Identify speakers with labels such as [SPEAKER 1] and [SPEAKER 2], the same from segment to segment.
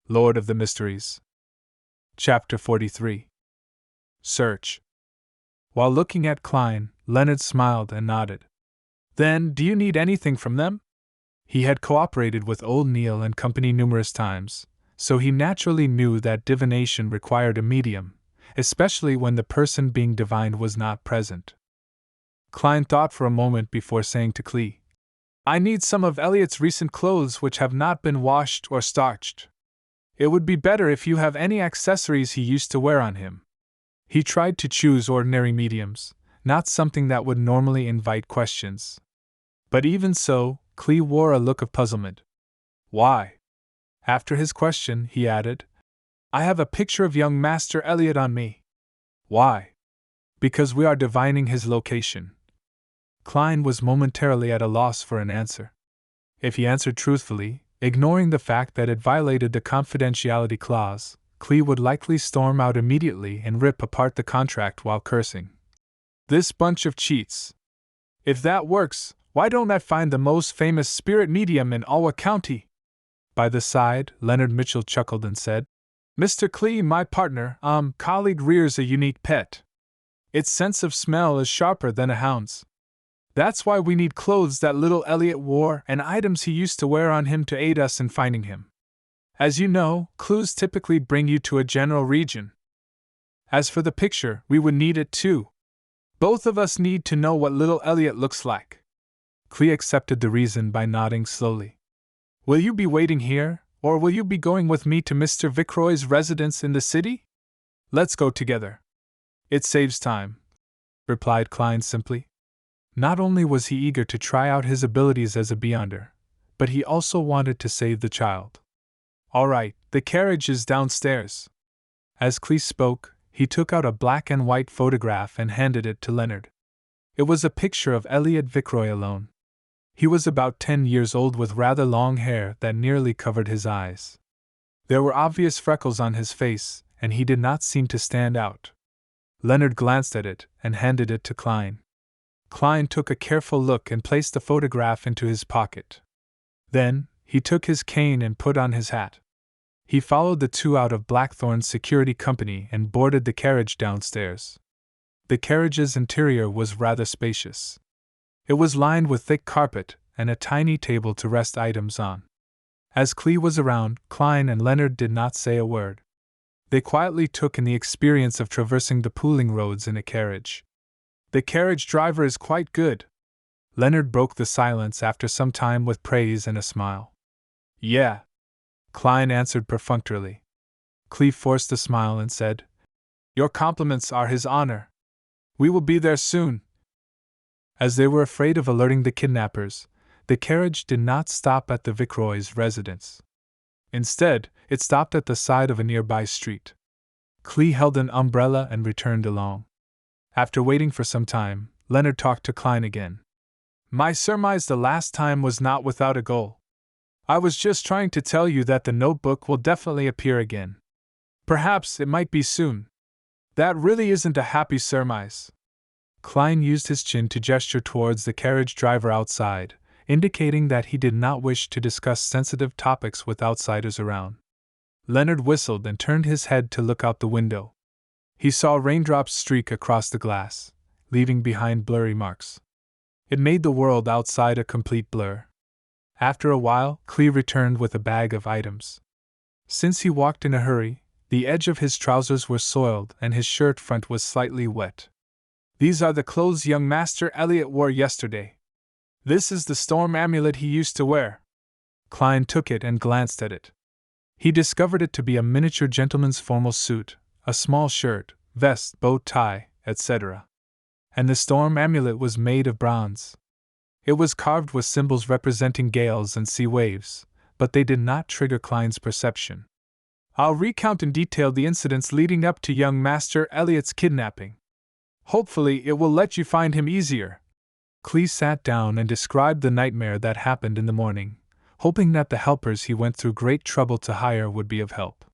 [SPEAKER 1] Lord of the Mysteries. Chapter 43. Search. While looking at Klein, Leonard smiled and nodded. Then, do you need anything from them? He had cooperated with old Neil and company numerous times, so he naturally knew that divination required a medium, especially when the person being divined was not present. Klein thought for a moment before saying to Klee, I need some of Elliot's recent clothes which have not been washed or starched. It would be better if you have any accessories he used to wear on him. He tried to choose ordinary mediums, not something that would normally invite questions. But even so, Klee wore a look of puzzlement. Why? After his question, he added, I have a picture of young Master Elliot on me. Why? Because we are divining his location. Klein was momentarily at a loss for an answer. If he answered truthfully, ignoring the fact that it violated the confidentiality clause, Klee would likely storm out immediately and rip apart the contract while cursing. This bunch of cheats. If that works, why don't I find the most famous spirit medium in Alwa County? By the side, Leonard Mitchell chuckled and said, Mr. Klee, my partner, colleague rears a unique pet. Its sense of smell is sharper than a hound's. That's why we need clothes that little Elliot wore and items he used to wear on him to aid us in finding him. As you know, clues typically bring you to a general region. As for the picture, we would need it too. Both of us need to know what little Elliot looks like. Klee accepted the reason by nodding slowly. Will you be waiting here, or will you be going with me to Mr. Vickroy's residence in the city? Let's go together. It saves time, replied Klein simply. Not only was he eager to try out his abilities as a beyonder, but he also wanted to save the child. All right, the carriage is downstairs. As Klee spoke, he took out a black and white photograph and handed it to Leonard. It was a picture of Elliot Vickroy alone. He was about 10 years old with rather long hair that nearly covered his eyes. There were obvious freckles on his face, and he did not seem to stand out. Leonard glanced at it and handed it to Klein. Klein took a careful look and placed the photograph into his pocket. Then, he took his cane and put on his hat. He followed the two out of Blackthorn's security company and boarded the carriage downstairs. The carriage's interior was rather spacious. It was lined with thick carpet and a tiny table to rest items on. As Klee was around, Klein and Leonard did not say a word. They quietly took in the experience of traversing the pooling roads in a carriage. The carriage driver is quite good. Leonard broke the silence after some time with praise and a smile. Yeah, Klein answered perfunctorily. Klee forced a smile and said, Your compliments are his honor. We will be there soon. As they were afraid of alerting the kidnappers, the carriage did not stop at the Vickroy's residence. Instead, it stopped at the side of a nearby street. Klee held an umbrella and returned along. After waiting for some time, Leonard talked to Klein again. My surmise the last time was not without a goal. I was just trying to tell you that the notebook will definitely appear again. Perhaps it might be soon. That really isn't a happy surmise. Klein used his chin to gesture towards the carriage driver outside, indicating that he did not wish to discuss sensitive topics with outsiders around. Leonard whistled and turned his head to look out the window. He saw raindrops streak across the glass, leaving behind blurry marks. It made the world outside a complete blur. After a while, Klee returned with a bag of items. Since he walked in a hurry, the edge of his trousers were soiled and his shirt front was slightly wet. These are the clothes young Master Elliot wore yesterday. This is the storm amulet he used to wear. Klein took it and glanced at it. He discovered it to be a miniature gentleman's formal suit, a small shirt, vest, bow tie, etc. And the storm amulet was made of bronze. It was carved with symbols representing gales and sea waves, but they did not trigger Klein's perception. I'll recount in detail the incidents leading up to young Master Elliot's kidnapping. Hopefully it will let you find him easier. Klee sat down and described the nightmare that happened in the morning, hoping that the helpers he went through great trouble to hire would be of help.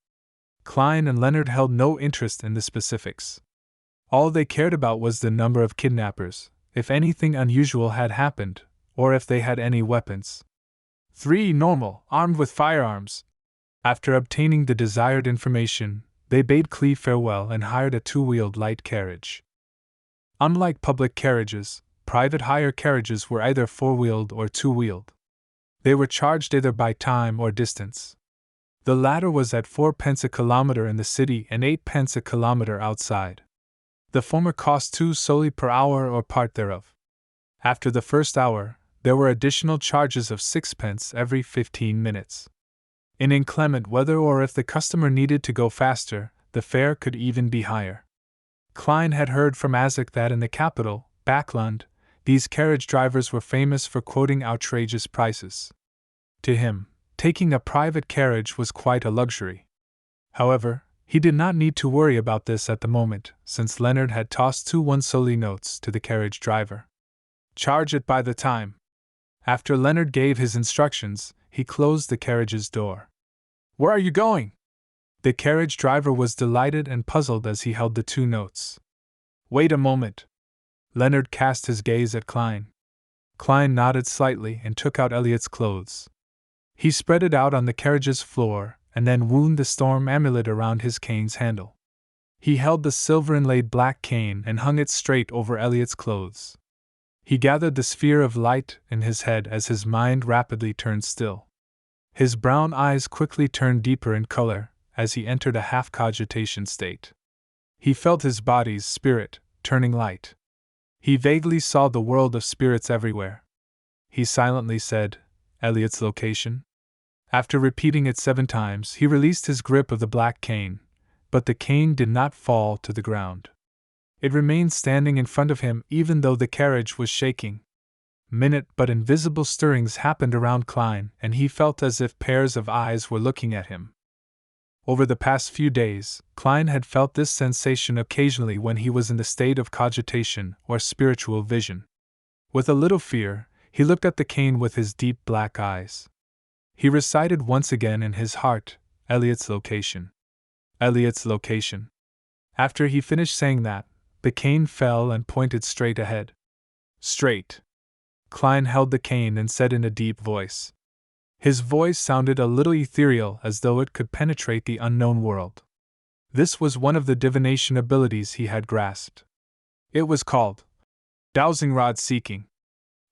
[SPEAKER 1] Klein and Leonard held no interest in the specifics. All they cared about was the number of kidnappers, if anything unusual had happened, or if they had any weapons. 3 normal, armed with firearms. After obtaining the desired information, they bade Cleve farewell and hired a two-wheeled light carriage. Unlike public carriages, private hire carriages were either four-wheeled or two-wheeled. They were charged either by time or distance. The latter was at 4 pence a kilometre in the city and 8 pence a kilometre outside. The former cost 2 soldi per hour or part thereof. After the first hour, there were additional charges of 6 pence every 15 minutes. In inclement weather or if the customer needed to go faster, the fare could even be higher. Klein had heard from Isaac that in the capital, Backlund, these carriage drivers were famous for quoting outrageous prices. To him, taking a private carriage was quite a luxury. However, he did not need to worry about this at the moment, since Leonard had tossed 2 1 soldi notes to the carriage driver. Charge it by the time. After Leonard gave his instructions, he closed the carriage's door. Where are you going? The carriage driver was delighted and puzzled as he held the 2 notes. Wait a moment. Leonard cast his gaze at Klein. Klein nodded slightly and took out Elliot's clothes. He spread it out on the carriage's floor and then wound the storm amulet around his cane's handle. He held the silver-inlaid black cane and hung it straight over Elliot's clothes. He gathered the sphere of light in his head as his mind rapidly turned still. His brown eyes quickly turned deeper in color as he entered a half-cogitation state. He felt his body's spirit turning light. He vaguely saw the world of spirits everywhere. He silently said, Elliot's location? After repeating it 7 times, he released his grip of the black cane, but the cane did not fall to the ground. It remained standing in front of him even though the carriage was shaking. Minute but invisible stirrings happened around Klein, and he felt as if pairs of eyes were looking at him. Over the past few days, Klein had felt this sensation occasionally when he was in the state of cogitation or spiritual vision. With a little fear, he looked at the cane with his deep black eyes. He recited once again in his heart, Elliot's location. Elliot's location. After he finished saying that, the cane fell and pointed straight ahead. Straight. Klein held the cane and said in a deep voice. His voice sounded a little ethereal, as though it could penetrate the unknown world. This was one of the divination abilities he had grasped. It was called dowsing rod seeking.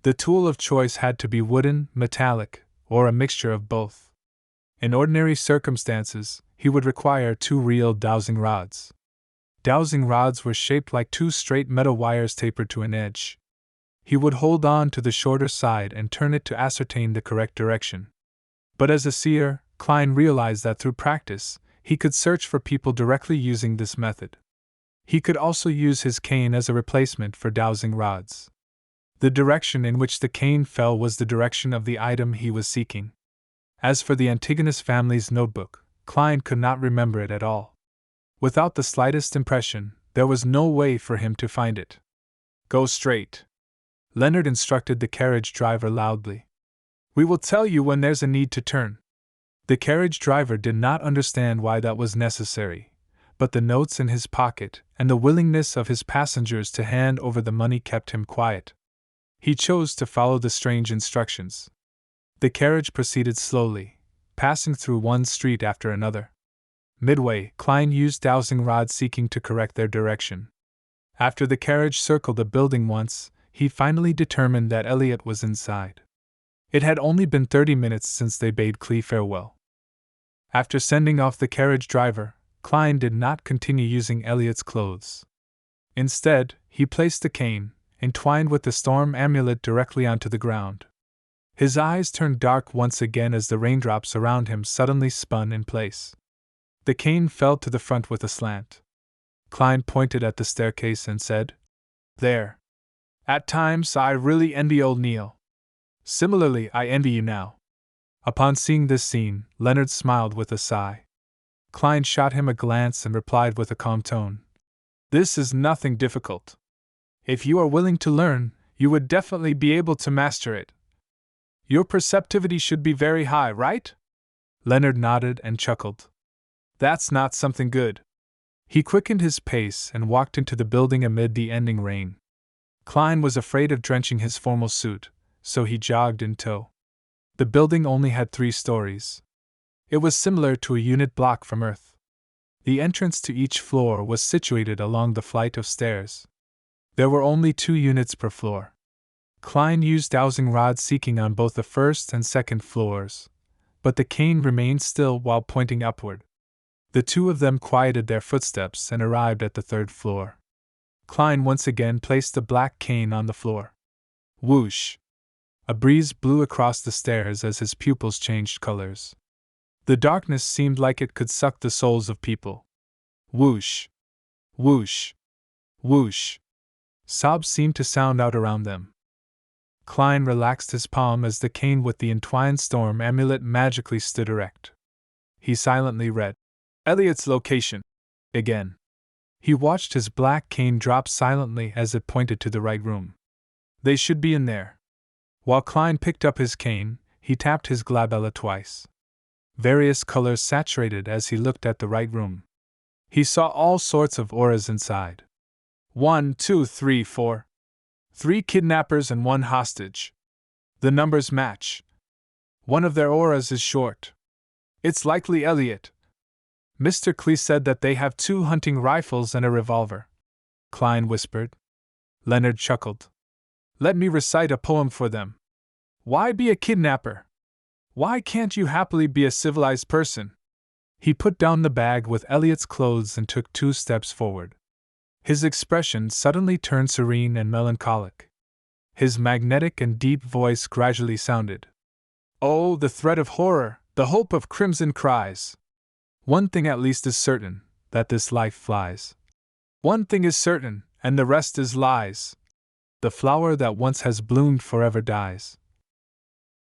[SPEAKER 1] The tool of choice had to be wooden, metallic, or a mixture of both. In ordinary circumstances, he would require 2 real dowsing rods. Dowsing rods were shaped like 2 straight metal wires tapered to an edge. He would hold on to the shorter side and turn it to ascertain the correct direction. But as a seer, Klein realized that through practice, he could search for people directly using this method. He could also use his cane as a replacement for dowsing rods. The direction in which the cane fell was the direction of the item he was seeking. As for the Antigonus family's notebook, Klein could not remember it at all. Without the slightest impression, there was no way for him to find it. Go straight. Leonard instructed the carriage driver loudly. We will tell you when there's a need to turn. The carriage driver did not understand why that was necessary, but the notes in his pocket and the willingness of his passengers to hand over the money kept him quiet. He chose to follow the strange instructions. The carriage proceeded slowly, passing through one street after another. Midway, Klein used dowsing rod seeking to correct their direction. After the carriage circled a building once, he finally determined that Elliot was inside. It had only been 30 minutes since they bade Cleve farewell. After sending off the carriage driver, Klein did not continue using Elliot's clothes. Instead, he placed the cane, entwined with the storm amulet, directly onto the ground. His eyes turned dark once again as the raindrops around him suddenly spun in place. The cane fell to the front with a slant. Klein pointed at the staircase and said, There. At times I really envy old Neil. Similarly, I envy you now. Upon seeing this scene, Leonard smiled with a sigh. Klein shot him a glance and replied with a calm tone. This is nothing difficult. If you are willing to learn, you would definitely be able to master it. Your perceptivity should be very high, right? Leonard nodded and chuckled. That's not something good. He quickened his pace and walked into the building amid the ending rain. Klein was afraid of drenching his formal suit, so he jogged in tow. The building only had 3 stories. It was similar to a unit block from Earth. The entrance to each floor was situated along the flight of stairs. There were only 2 units per floor. Klein used dowsing rods seeking on both the first and second floors, but the cane remained still while pointing upward. The 2 of them quieted their footsteps and arrived at the 3rd floor. Klein once again placed the black cane on the floor. Whoosh! A breeze blew across the stairs as his pupils changed colors. The darkness seemed like it could suck the souls of people. Whoosh! Whoosh! Whoosh! Sobs seemed to sound out around them. Klein relaxed his palm as the cane with the entwined storm amulet magically stood erect. He silently read Elliot's location again. He watched his black cane drop silently as it pointed to the right room. They should be in there. While Klein picked up his cane, he tapped his glabella twice. Various colors saturated as he looked at the right room. He saw all sorts of auras inside. 1, 2, 3, 4. 3 kidnappers and 1 hostage. The numbers match. One of their auras is short. It's likely Elliot. Mr. Klee said that they have 2 hunting rifles and a revolver. Klein whispered. Leonard chuckled. Let me recite a poem for them. Why be a kidnapper? Why can't you happily be a civilized person? He put down the bag with Elliot's clothes and took 2 steps forward. His expression suddenly turned serene and melancholic. His magnetic and deep voice gradually sounded. Oh, the threat of horror, the hope of crimson cries! One thing at least is certain, that this life flies. One thing is certain, and the rest is lies. The flower that once has bloomed forever dies.